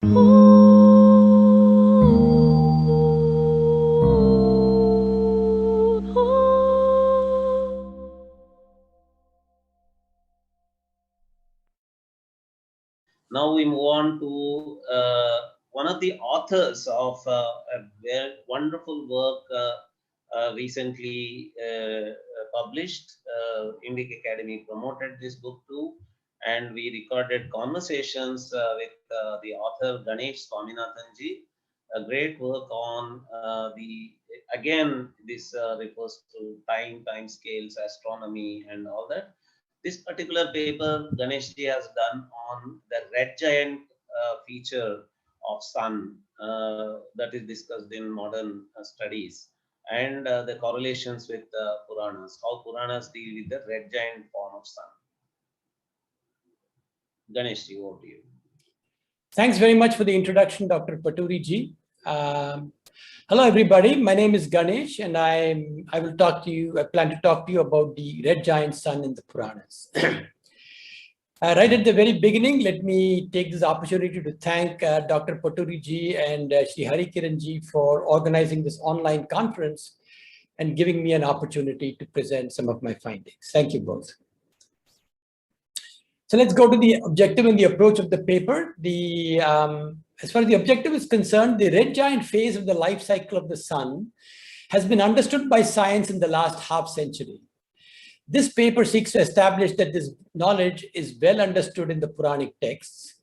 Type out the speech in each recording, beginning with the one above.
Now we move on to one of the authors of a very wonderful work recently published. INDIC Academy promoted this book too, and we recorded conversations with the author Ganesh Swaminathanji. A great work on again, this refers to time scales, astronomy, and all that. This particular paper Ganeshji has done on the red giant feature of sun that is discussed in modern studies, and the correlations with Puranas, how Puranas deal with the red giant form of sun. Ganeshji, over to you. Thanks very much for the introduction, Dr. Paturi ji. Hello, everybody. My name is Ganesh, and I plan to talk to you about the red giant sun in the Puranas. Right at the very beginning, let me take this opportunity to thank Dr. Paturi ji and Shri Hari Kiran ji for organizing this online conference and giving me an opportunity to present some of my findings. Thank you both. So let's go to the objective and the approach of the paper. As far as the objective is concerned, the red giant phase of the life cycle of the sun has been understood by science in the last half century. This paper seeks to establish that this knowledge is well understood in the Puranic texts.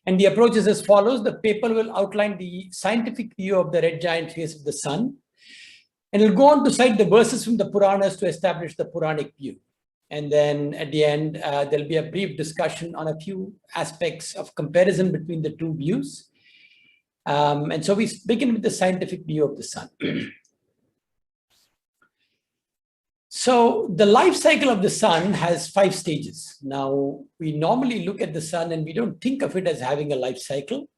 And the approach is as follows. The paper will outline the scientific view of the red giant phase of the sun, and it will go on to cite the verses from the Puranas to establish the Puranic view. And then at the end, there'll be a brief discussion on a few aspects of comparison between the two views. And so we begin with the scientific view of the sun. So the life cycle of the sun has 5 stages. Now, we normally look at the sun and we don't think of it as having a life cycle.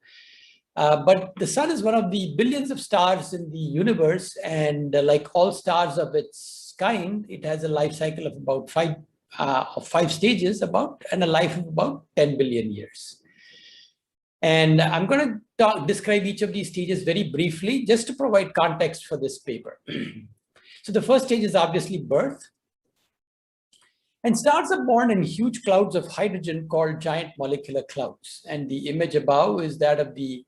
But the sun is one of the billions of stars in the universe. And like all stars of its kind, it has a life cycle of about 5 stages and a life of about 10 billion years. And I'm going to describe each of these stages very briefly, just to provide context for this paper. So the first stage is obviously birth. And stars are born in huge clouds of hydrogen called giant molecular clouds. And the image above is that of the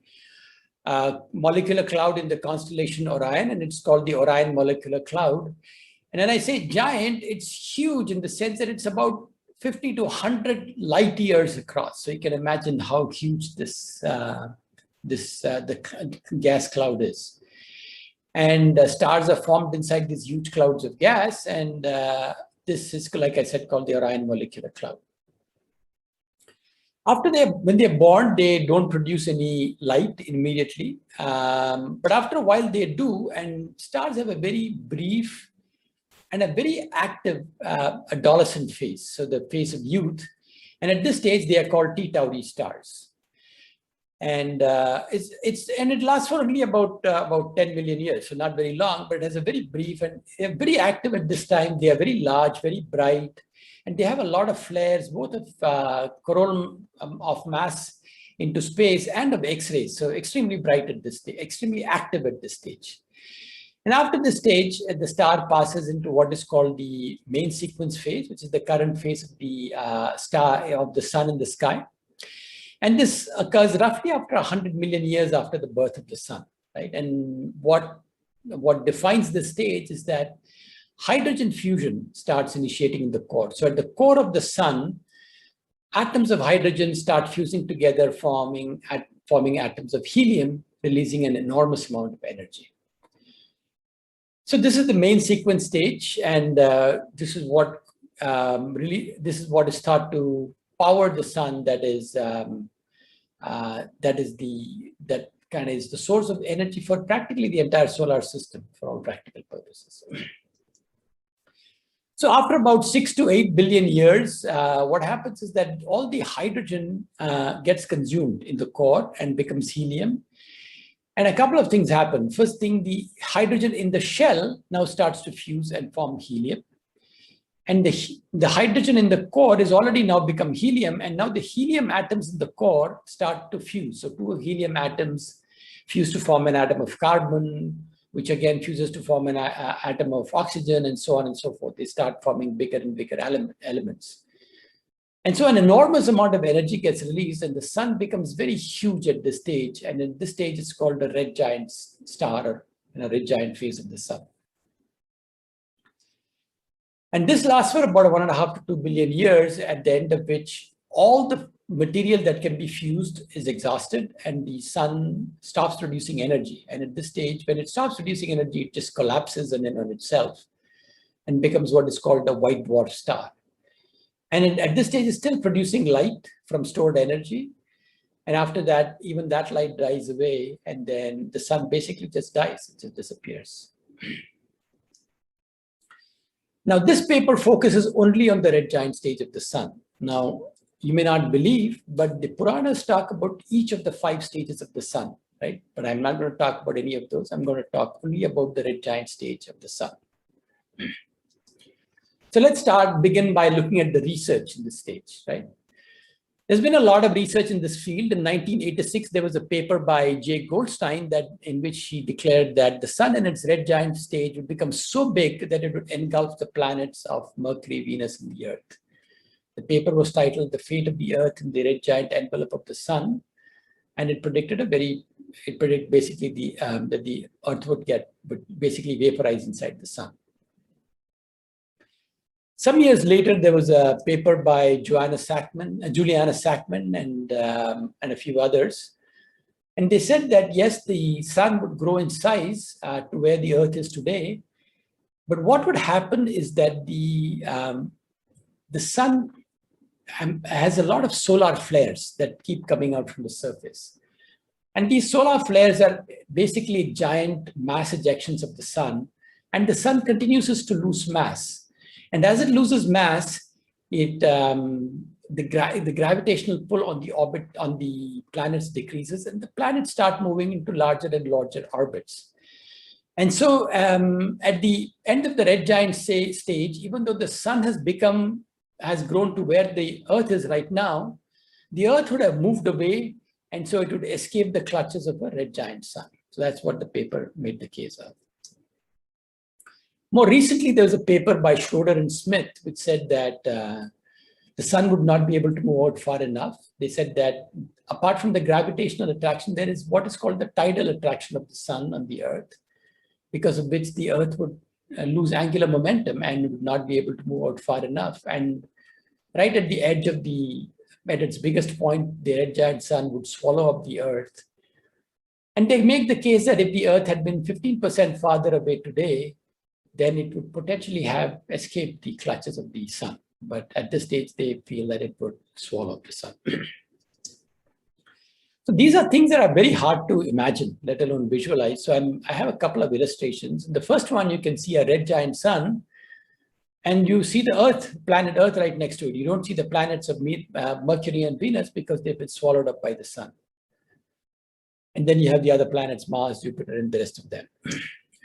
molecular cloud in the constellation Orion, and it's called the Orion molecular cloud. And when I say giant, it's huge in the sense that it's about 50 to 100 light years across. So you can imagine how huge the gas cloud is. And stars are formed inside these huge clouds of gas. And this is, like I said, called the Orion molecular cloud. When they're born, they don't produce any light immediately. But after a while, they do. And stars have a very brief and a very active adolescent phase, so the phase of youth. And at this stage, they are called T Tauri stars. And it lasts for only about 10 million years, so not very long, but it has a very brief, and they're very active at this time. They are very large, very bright, and they have a lot of flares, both of coronal of mass into space and of X-rays. So extremely bright at this stage, extremely active at this stage. And after this stage, the star passes into what is called the main sequence phase, which is the current phase of the of the sun in the sky. And this occurs roughly after 100 million years after the birth of the sun, right? And what defines this stage is that hydrogen fusion starts initiating in the core. So at the core of the sun, atoms of hydrogen start fusing together, forming atoms of helium, releasing an enormous amount of energy. So this is the main sequence stage, and this is what is thought to power the sun. That is the source of energy for practically the entire solar system for all practical purposes. So after about 6 to 8 billion years, what happens is that all the hydrogen gets consumed in the core and becomes helium. And a couple of things happen. First thing, the hydrogen in the shell now starts to fuse and form helium. And the hydrogen in the core is already now become helium, and now the helium atoms in the core start to fuse. So two helium atoms fuse to form an atom of carbon, which again fuses to form an atom of oxygen, and so on and so forth. They start forming bigger and bigger elements. And so an enormous amount of energy gets released, and the sun becomes very huge at this stage. And in this stage, it's called the red giant star, or red giant phase of the sun. And this lasts for about 1.5 to 2 billion years, at the end of which all the material that can be fused is exhausted, and the sun stops producing energy. And at this stage, when it stops producing energy, it just collapses in and on itself and becomes what is called a white dwarf star. And at this stage, it's still producing light from stored energy. And after that, even that light dies away, and then the sun basically just dies, it just disappears. Now, this paper focuses only on the red giant stage of the sun. Now, you may not believe, but the Puranas talk about each of the 5 stages of the sun, right? But I'm not going to talk about any of those. I'm going to talk only about the red giant stage of the sun. So let's begin by looking at the research in this stage, right? There's been a lot of research in this field. In 1986, there was a paper by J. Goldstein in which he declared that the sun in its red giant stage would become so big that it would engulf the planets of Mercury, Venus, and the Earth. The paper was titled "The Fate of the Earth in the Red Giant Envelope of the Sun," and it predicted basically that the Earth would basically vaporize inside the sun. Some years later, there was a paper by Juliana Sackman and a few others. And they said that, yes, the sun would grow in size to where the Earth is today. But what would happen is that the sun has a lot of solar flares that keep coming out from the surface. And these solar flares are basically giant mass ejections of the sun. And the sun continues to lose mass. And as it loses mass, the gravitational pull on the orbit on the planets decreases, and the planets start moving into larger and larger orbits. And so at the end of the red giant stage, even though the sun has grown to where the Earth is right now, the Earth would have moved away, and so it would escape the clutches of a red giant sun. So that's what the paper made the case of. More recently, there was a paper by Schroeder and Smith, which said that the sun would not be able to move out far enough. They said that apart from the gravitational attraction, there is what is called the tidal attraction of the sun on the Earth, because of which the Earth would lose angular momentum and would not be able to move out far enough. And right at the edge of at its biggest point, the red giant sun would swallow up the Earth. And they make the case that if the Earth had been 15% farther away today, then it would potentially have escaped the clutches of the sun. But at this stage, they feel that it would swallow up the sun. So these are things that are very hard to imagine, let alone visualize. So I have a couple of illustrations. In the first one, you can see a red giant sun, and you see the planet Earth right next to it. You don't see the planets of Mercury and Venus because they've been swallowed up by the sun. And then you have the other planets, Mars, Jupiter, and the rest of them.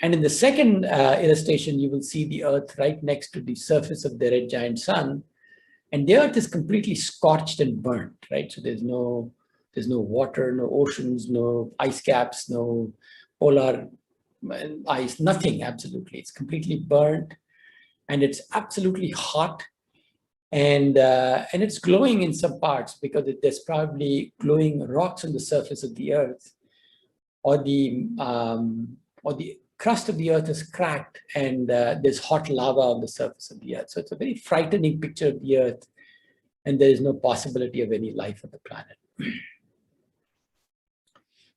And in the second illustration, you will see the Earth right next to the surface of the red giant sun. And the Earth is completely scorched and burnt, right? So there's no water, no oceans, no ice caps, no polar ice, nothing, absolutely. It's completely burnt, and it's absolutely hot. And it's glowing in some parts because there's probably glowing rocks on the surface of the Earth, or the crust of the Earth is cracked, and there's hot lava on the surface of the Earth. So it's a very frightening picture of the Earth, and there is no possibility of any life on the planet.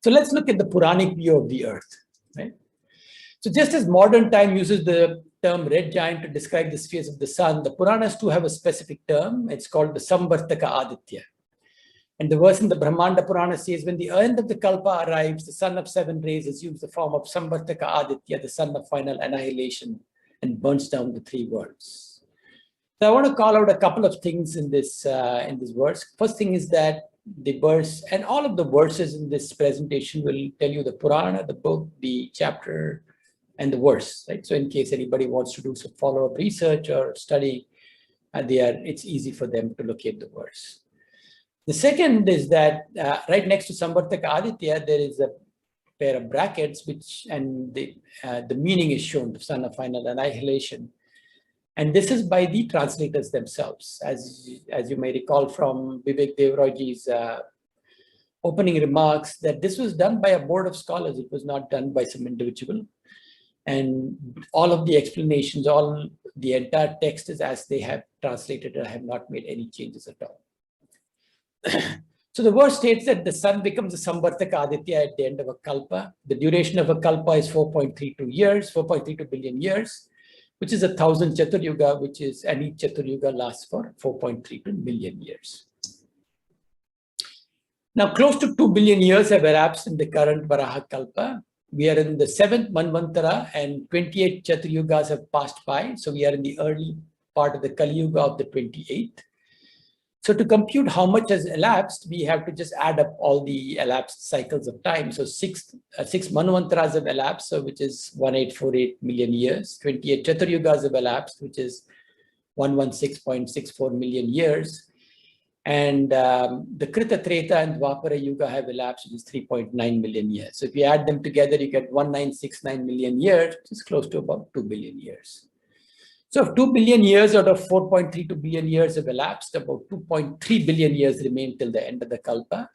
So let's look at the Puranic view of the Earth, right? So just as modern time uses the term red giant to describe the spheres of the sun, the Puranas too have a specific term. It's called the Samvartaka Aditya. And the verse in the Brahmanda Purana says, when the end of the Kalpa arrives, the sun of 7 rays assumes the form of Samvartaka Aditya, the sun of final annihilation, and burns down the 3 worlds. So I want to call out a couple of things in this verse. First thing is that the verse, and all of the verses in this presentation will tell you the Purana, the book, the chapter, and the verse, right? So in case anybody wants to do some follow-up research or study, it's easy for them to locate the verse. The second is that right next to Samvartaka Aditya, there is a pair of brackets, and the meaning is shown, the son of final annihilation. And this is by the translators themselves. As you may recall from Bibek Debroy's opening remarks, that this was done by a board of scholars. It was not done by some individual. And all of the explanations, the entire text is as they have translated it. I have not made any changes at all. So the verse states that the sun becomes a Samvartaka Aditya at the end of a kalpa. The duration of a kalpa is 4.32 billion years, which is 1,000 Chaturyuga, and each Chaturyuga lasts for 4.32 million years. Now, close to 2 billion years have elapsed in the current Varaha Kalpa. We are in the 7th Manvantara and 28 Chaturyugas have passed by. So we are in the early part of the Kali Yuga of the 28th. So to compute how much has elapsed, we have to just add up all the elapsed cycles of time. So six Manvantaras have elapsed, so which is 1848 million years. 28 Chaturyugas have elapsed, which is 116.64 million years. And the Krita, Treta, and Dwapara Yuga have elapsed, which is 3.9 million years. So if you add them together, you get 1969 million years, which is close to about 2 billion years. So if 2 billion years out of 4.32 billion years have elapsed, about 2.3 billion years remain till the end of the Kalpa.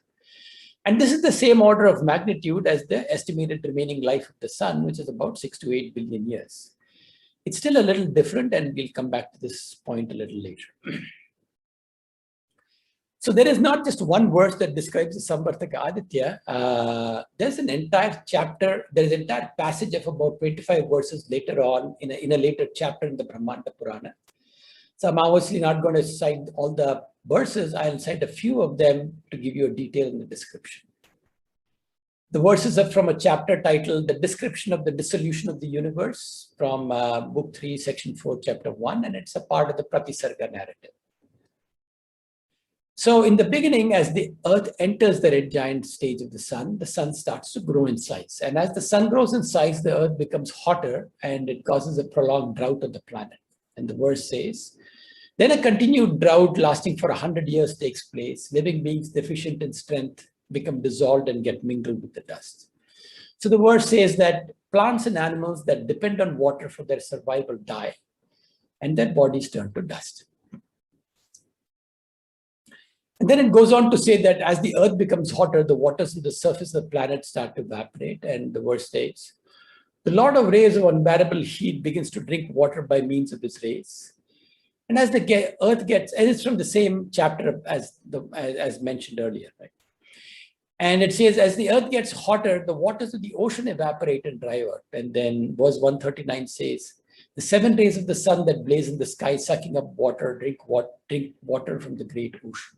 And this is the same order of magnitude as the estimated remaining life of the sun, which is about 6 to 8 billion years. It's still a little different, and we'll come back to this point a little later. So there is not just one verse that describes the Samvartaka Aditya. There's an entire chapter, there's an entire passage of about 25 verses later on in a later chapter in the Brahmanda Purana. So I'm obviously not going to cite all the verses. I'll cite a few of them to give you a detail in the description. The verses are from a chapter titled The Description of the Dissolution of the Universe from Book 3, Section 4, Chapter 1, and it's a part of the Pratisarga narrative. So in the beginning, as the earth enters the red giant stage of the sun starts to grow in size. And as the sun grows in size, the earth becomes hotter and it causes a prolonged drought on the planet. And the verse says, then a continued drought lasting for 100 years takes place. Living beings deficient in strength become dissolved and get mingled with the dust. So the verse says that plants and animals that depend on water for their survival die and their bodies turn to dust. And then it goes on to say that as the earth becomes hotter, the waters on the surface of the planet start to evaporate. And the verse states, the Lord of rays of unbearable heat begins to drink water by means of his rays. And as the earth gets, and it's from the same chapter as mentioned earlier, right? And it says, as the earth gets hotter, the waters of the ocean evaporate and dry out. And then verse 139 says, the 7 rays of the sun that blaze in the sky, sucking up water, drink water from the great ocean.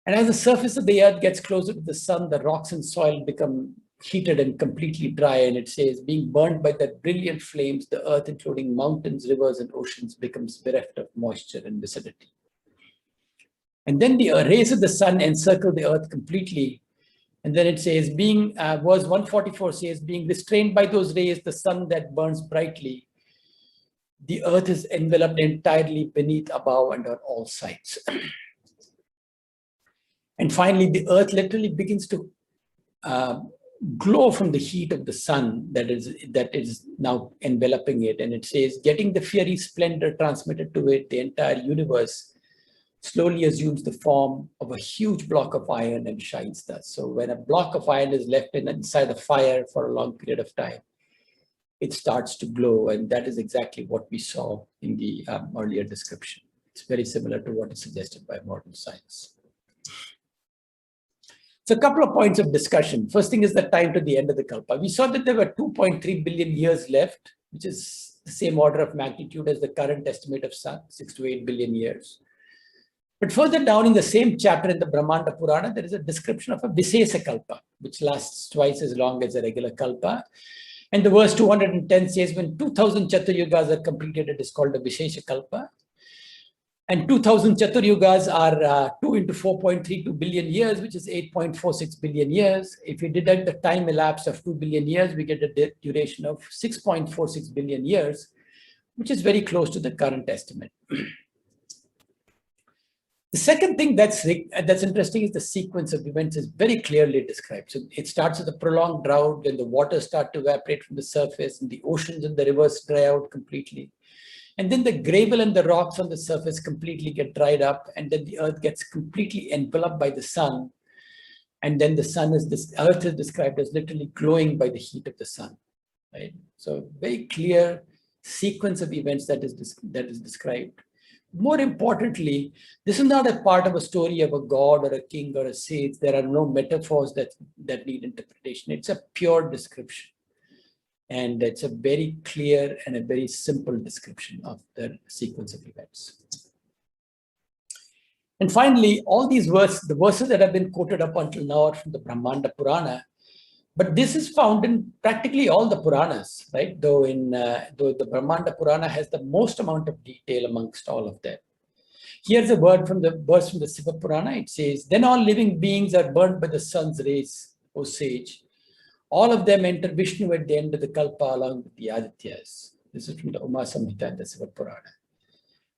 And as the surface of the earth gets closer to the sun, the rocks and soil become heated and completely dry. And it says, being burned by the brilliant flames, the earth, including mountains, rivers, and oceans, becomes bereft of moisture and viscidity. And then the rays of the sun encircle the earth completely. And then it says, verse 144 says, being restrained by those rays, the sun that burns brightly, the earth is enveloped entirely beneath, above, and on all sides. And finally, the earth literally begins to glow from the heat of the sun that is now enveloping it. And it says, getting the fiery splendor transmitted to it, the entire universe slowly assumes the form of a huge block of iron and shines thus. So when a block of iron is left inside a fire for a long period of time, it starts to glow. And that is exactly what we saw in the earlier description. It's very similar to what is suggested by modern science. So a couple of points of discussion. First thing is the time to the end of the Kalpa. We saw that there were 2.3 billion years left, which is the same order of magnitude as the current estimate of sun, 6 to 8 billion years. But further down in the same chapter in the Brahmanda Purana, there is a description of a Vishesha Kalpa, which lasts twice as long as a regular Kalpa. And the verse 210 says, when 2000 Chaturyugas are completed, it is called a Vishesha Kalpa. And 2000 Chaturyugas are 2 into 4.32 billion years, which is 8.46 billion years. If we deduct the time elapsed of 2 billion years, we get a duration of 6.46 billion years, which is very close to the current estimate. The second thing that's interesting is the sequence of events is very clearly described. So it starts with a prolonged drought, then the waters start to evaporate from the surface, and the oceans and the rivers dry out completely. And then the gravel and the rocks on the surface completely get dried up, and then the earth gets completely enveloped by the sun. And then the earth is described as literally glowing by the heat of the sun, right? So very clear sequence of events that is described. More importantly, this is not a part of a story of a god or a king or a sage. There are no metaphors that need interpretation. It's a pure description. And it's a very clear and a very simple description of the sequence of events. And finally, all these the verses that have been quoted up until now are from the Brahmanda Purana, but this is found in practically all the Puranas, right? Though the Brahmanda Purana has the most amount of detail amongst all of them. Here's a verse from the Siva Purana. It says, "Then all living beings are burnt by the sun's rays, O sage. All of them enter Vishnu at the end of the Kalpa along with the Adityas." This is from the Uma Samhita and the Siva Purana.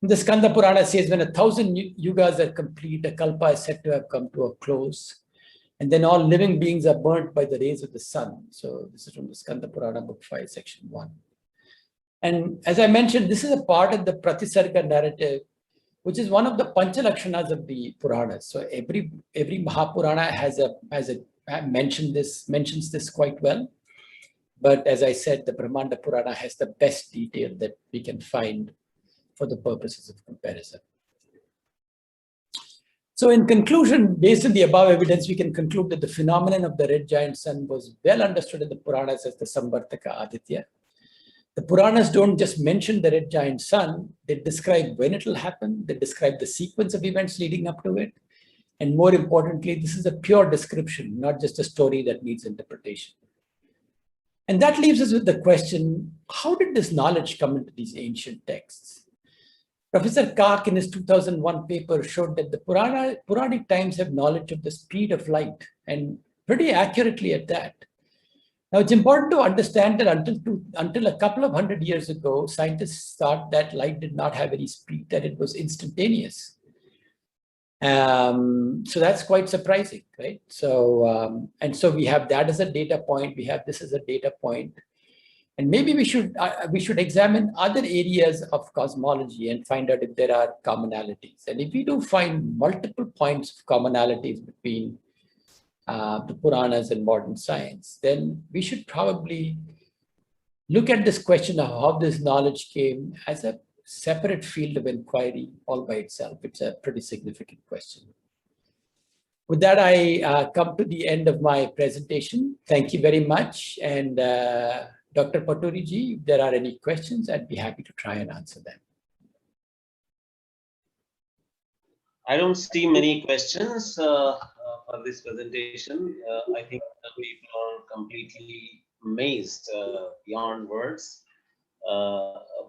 The Skanda Purana says, when 1,000 yugas are complete, a Kalpa is said to have come to a close. And then all living beings are burnt by the rays of the sun. So this is from the Skanda Purana, book 5, section 1. And as I mentioned, this is a part of the Pratisarga narrative, which is one of the Panchalakshanas of the Puranas. So every Mahapurana mentions this quite well. But as I said, the Brahmanda Purana has the best detail that we can find for the purposes of comparison. So in conclusion, based on the above evidence, we can conclude that the phenomenon of the red giant sun was well understood in the Puranas as the Samvartaka Aditya. The Puranas don't just mention the red giant sun, they describe when it will happen, they describe the sequence of events leading up to it. And more importantly, this is a pure description, not just a story that needs interpretation. And that leaves us with the question, how did this knowledge come into these ancient texts? Professor Kak in his 2001 paper showed that the Puranic times have knowledge of the speed of light, and pretty accurately at that. Now, it's important to understand that until a couple of 100 years ago, scientists thought that light did not have any speed, that it was instantaneous. So that's quite surprising, right? So, and so we have that as a data point. We have this as a data point. And maybe we should examine other areas of cosmology and find out if there are commonalities. And if we do find multiple points of commonalities between the Puranas and modern science, then we should probably look at this question of how this knowledge came as a separate field of inquiry all by itself. It's a pretty significant question. With that, I come to the end of my presentation. Thank you very much. And Dr. Paturi ji, if there are any questions, I'd be happy to try and answer them. I don't see many questions for this presentation. I think people are completely amazed beyond words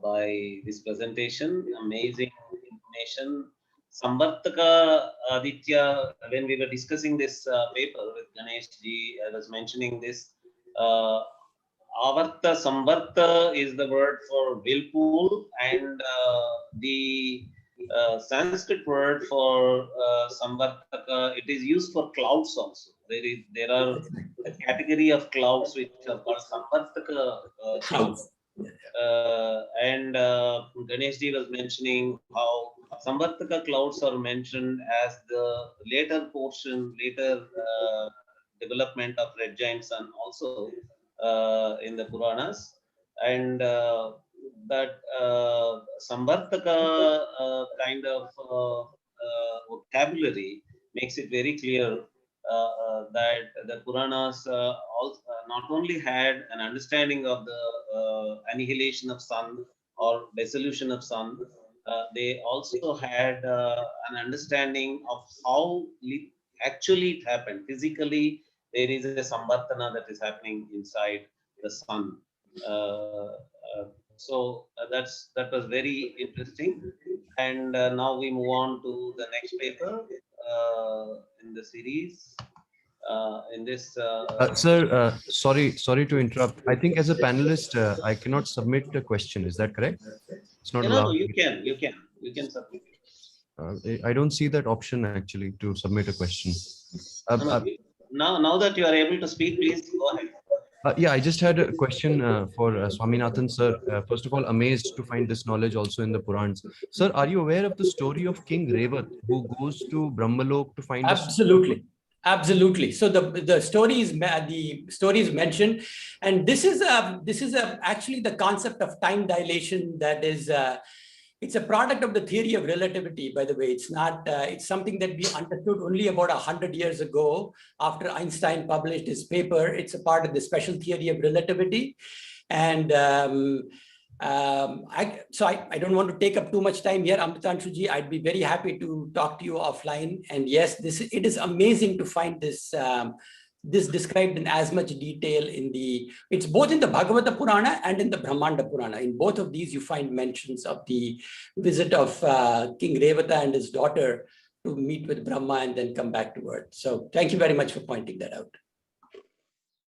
by this presentation. Amazing information. Samvartaka Aditya, when we were discussing this paper with Ganesh ji, I was mentioning this. Avarta Samvarta is the word for whirlpool, and the Sanskrit word for Samvartaka, it is used for clouds also. There are a category of clouds which are called Samvartaka clouds. And Ganesh ji was mentioning how Samvartaka clouds are mentioned as the later development of red giant sun also in the Puranas, and that Samvartaka kind of vocabulary makes it very clear that the Puranas also, not only had an understanding of the annihilation of sun or dissolution of sun, they also had an understanding of how actually it happened. Physically, there is a samvartana that is happening inside the sun. So that was very interesting. And now we move on to the next paper in the series. in this. Sir, sorry to interrupt. I think as a panelist, I cannot submit a question. Is that correct? It's not No, allowed. you can submit it. I don't see that option actually to submit a question. Now that you are able to speak, please go ahead. Yeah, I just had a question for Swaminathan sir. First of all, amazed to find this knowledge also in the Purans. Sir, are you aware of the story of King Revat who goes to Brahmalok to find? Absolutely. So the story is mentioned, and this is actually the concept of time dilation that is. It's a product of the theory of relativity, by the way. It's not. It's something that we understood only about 100 years ago after Einstein published his paper. It's a part of the special theory of relativity. And I don't want to take up too much time here, Amritanshuji. I'd be very happy to talk to you offline. And yes, it is amazing to find this described in as much detail it's both in the Bhagavata Purana and in the Brahmanda Purana. In both of these, you find mentions of the visit of King Revata and his daughter to meet with Brahma and then come back to earth. So thank you very much for pointing that out.